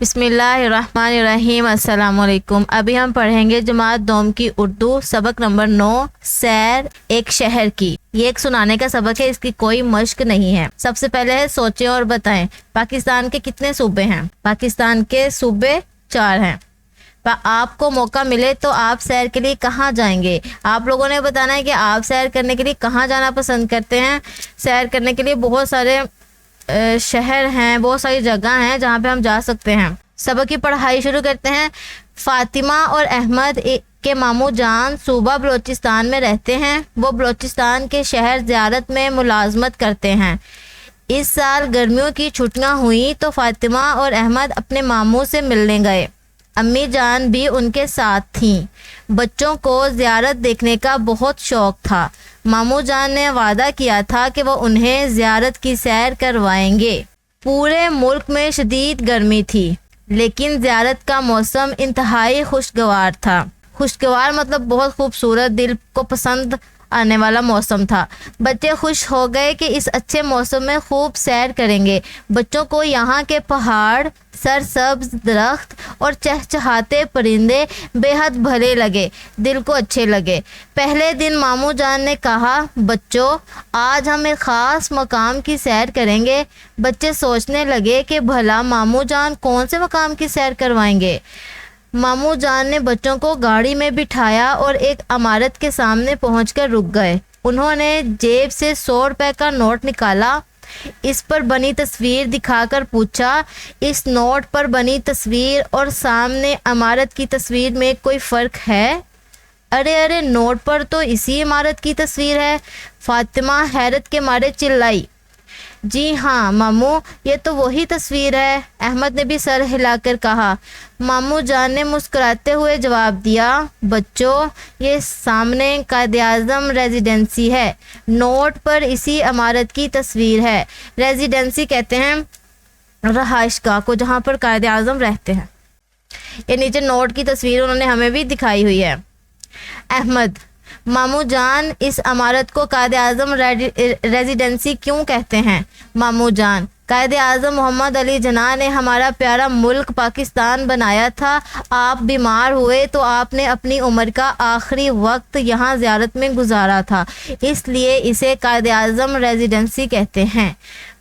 بسم اللہ الرحمن الرحیم۔ السلام علیکم۔ ابھی ہم پڑھیں گے جماعت دوم کی اردو سبق نمبر 9 سیر ایک شہر کی۔ یہ ایک سنانے کا سبق ہے، اس کی کوئی مشق نہیں ہے۔ سب سے پہلے ہے سوچیں اور بتائیں پاکستان کے کتنے صوبے ہیں؟ پاکستان کے صوبے 4 ہیں۔ آپ کو موقع ملے تو آپ سیر کے لیے کہاں جائیں گے؟ آپ لوگوں نے بتانا ہے کہ آپ سیر کرنے کے لیے کہاں جانا پسند کرتے ہیں۔ سیر کرنے کے لیے بہت سارے شہر ہیں، بہت ساری جگہ ہیں جہاں پہ ہم جا سکتے ہیں۔ سبق کی پڑھائی شروع کرتے ہیں۔ فاطمہ اور احمد کے ماموں جان صوبہ بلوچستان میں رہتے ہیں۔ وہ بلوچستان کے شہر زیارت میں ملازمت کرتے ہیں۔ اس سال گرمیوں کی چھٹیاں ہوئیں تو فاطمہ اور احمد اپنے ماموں سے ملنے گئے۔ امی جان بھی ان کے ساتھ تھیں۔ بچوں کو زیارت دیکھنے کا بہت شوق تھا۔ ماموں جان نے وعدہ کیا تھا کہ وہ انہیں زیارت کی سیر کروائیں گے۔ پورے ملک میں شدید گرمی تھی، لیکن زیارت کا موسم انتہائی خوشگوار تھا۔ خوشگوار مطلب بہت خوبصورت، دل کو پسند آنے والا موسم تھا۔ بچے خوش ہو گئے کہ اس اچھے موسم میں خوب سیر کریں گے۔ بچوں کو یہاں کے پہاڑ، سرسبز درخت اور چہچہاتے پرندے بے حد بھلے لگے، دل کو اچھے لگے۔ پہلے دن ماموں جان نے کہا، بچوں آج ہم ایک خاص مقام کی سیر کریں گے۔ بچے سوچنے لگے کہ بھلا ماموں جان کون سے مقام کی سیر کروائیں گے۔ ماموں جان نے بچوں کو گاڑی میں بٹھایا اور ایک عمارت کے سامنے پہنچ کر رک گئے۔ انہوں نے جیب سے 100 روپے کا نوٹ نکالا، اس پر بنی تصویر دکھا کر پوچھا، اس نوٹ پر بنی تصویر اور سامنے عمارت کی تصویر میں کوئی فرق ہے؟ ارے نوٹ پر تو اسی عمارت کی تصویر ہے۔ فاطمہ حیرت کے مارے چلائی، جی ہاں ماموں، یہ تو وہی تصویر ہے۔ احمد نے بھی سر ہلا کر کہا۔ ماموں جان نے مسکراتے ہوئے جواب دیا، بچوں یہ سامنے قائد اعظم ریزیڈنسی ہے، نوٹ پر اسی عمارت کی تصویر ہے۔ ریزیڈنسی کہتے ہیں رہائش گاہ کو جہاں پر قائد اعظم رہتے ہیں۔ یہ نیچے نوٹ کی تصویر انہوں نے ہمیں بھی دکھائی ہوئی ہے۔ احمد، ماموں جان اس عمارت کو قائد اعظم ریزیڈنسی کیوں کہتے ہیں؟ ماموں جان، قائد اعظم محمد علی جناح نے ہمارا پیارا ملک پاکستان بنایا تھا۔ آپ بیمار ہوئے تو آپ نے اپنی عمر کا آخری وقت یہاں زیارت میں گزارا تھا، اس لیے اسے قائد اعظم ریزیڈنسی کہتے ہیں۔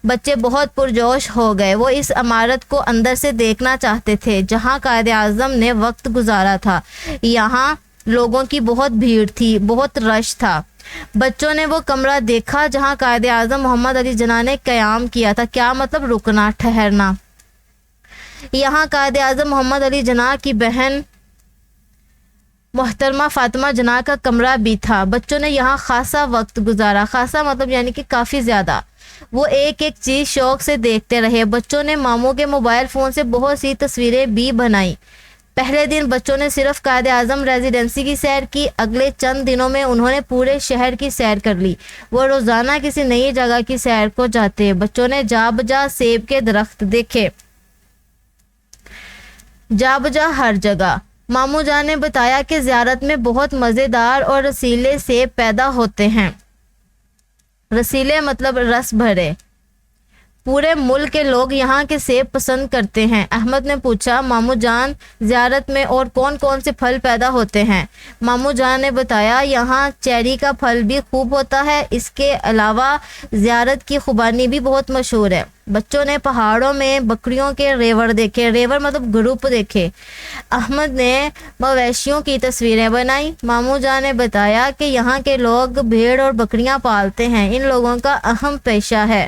بچے بہت پرجوش ہو گئے، وہ اس عمارت کو اندر سے دیکھنا چاہتے تھے جہاں قائد اعظم نے وقت گزارا تھا۔ یہاں لوگوں کی بہت بھیڑ تھی، بہت رش تھا۔ بچوں نے وہ کمرہ دیکھا جہاں قائد اعظم محمد علی جناح نے قیام کیا تھا۔ کیا مطلب؟ رکنا، ٹھہرنا۔ یہاں قائد اعظم محمد علی جناح کی بہن محترمہ فاطمہ جناح کا کمرہ بھی تھا۔ بچوں نے یہاں خاصا وقت گزارا۔ خاصا مطلب یعنی کہ کافی زیادہ۔ وہ ایک ایک چیز شوق سے دیکھتے رہے۔ بچوں نے ماموں کے موبائل فون سے بہت سی تصویریں بھی بنائیں۔ پہلے دن بچوں نے صرف قائد اعظم ریزیڈنسی کی سیر کی، اگلے چند دنوں میں انہوں نے پورے شہر کی سیر کر لی۔ وہ روزانہ کسی نئی جگہ کی سیر کو جاتے۔ بچوں نے جا بجا سیب کے درخت دیکھے، جا بجا ہر جگہ۔ ماموں جان نے بتایا کہ زیارت میں بہت مزیدار اور رسیلے سیب پیدا ہوتے ہیں۔ رسیلے مطلب رس بھرے۔ پورے ملک کے لوگ یہاں کے سیب پسند کرتے ہیں۔ احمد نے پوچھا، ماموں جان زیارت میں اور کون کون سے پھل پیدا ہوتے ہیں؟ ماموں جان نے بتایا، یہاں چیری کا پھل بھی خوب ہوتا ہے، اس کے علاوہ زیارت کی خوبانی بھی بہت مشہور ہے۔ بچوں نے پہاڑوں میں بکریوں کے ریوڑ دیکھے، ریوڑ مطلب گروپ دیکھے۔ احمد نے مویشیوں کی تصویریں بنائیں۔ ماموں جان نے بتایا کہ یہاں کے لوگ بھیڑ اور بکریاں پالتے ہیں، ان لوگوں کا اہم پیشہ ہے۔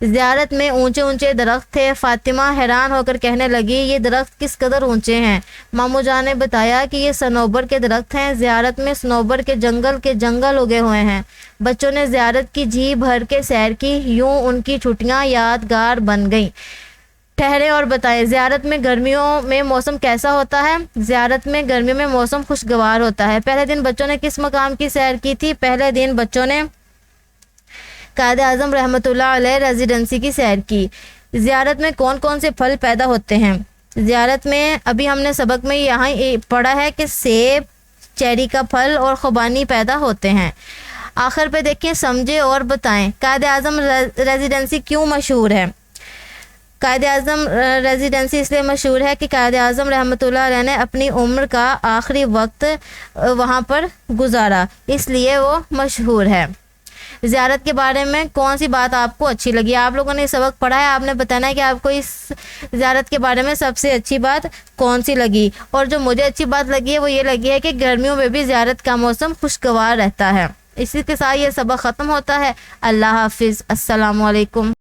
زیارت میں اونچے اونچے درخت تھے۔ فاطمہ حیران ہو کر کہنے لگی، یہ درخت کس قدر اونچے ہیں؟ ماموں جان نے بتایا کہ یہ صنوبر کے درخت ہیں۔ زیارت میں صنوبر کے جنگل اگے ہوئے ہیں۔ بچوں نے زیارت کی جی بھر کے سیر کی، یوں ان کی چھٹیاں یادگار بن گئیں۔ ٹھہرے اور بتائیں، زیارت میں گرمیوں میں موسم کیسا ہوتا ہے؟ زیارت میں گرمیوں میں موسم خوشگوار ہوتا ہے۔ پہلے دن بچوں نے کس مقام کی سیر کی تھی؟ پہلے دن بچوں نے قائد اعظم رحمۃ اللہ علیہ ریزیڈنسی کی سیر کی۔ زیارت میں کون کون سے پھل پیدا ہوتے ہیں؟ زیارت میں ابھی ہم نے سبق میں یہاں پڑھا ہے کہ سیب، چیری کا پھل اور خوبانی پیدا ہوتے ہیں۔ آخر پہ دیکھیں، سمجھے اور بتائیں قائد اعظم ریزیڈنسی کیوں مشہور ہے۔ قائد اعظم ریزیڈنسی اس لیے مشہور ہے کہ قائد اعظم رحمۃ اللہ علیہ نے اپنی عمر کا آخری وقت وہاں پر گزارا، اس لیے وہ مشہور ہے۔ زیارت کے بارے میں کون سی بات آپ کو اچھی لگی؟ آپ لوگوں نے سبق پڑھا ہے، آپ نے بتانا ہے کہ آپ کو اس زیارت کے بارے میں سب سے اچھی بات کون سی لگی۔ اور جو مجھے اچھی بات لگی ہے وہ یہ لگی ہے کہ گرمیوں میں بھی زیارت کا موسم خوشگوار رہتا ہے۔ اسی کے ساتھ یہ سبق ختم ہوتا ہے۔ اللہ حافظ، السلام علیکم۔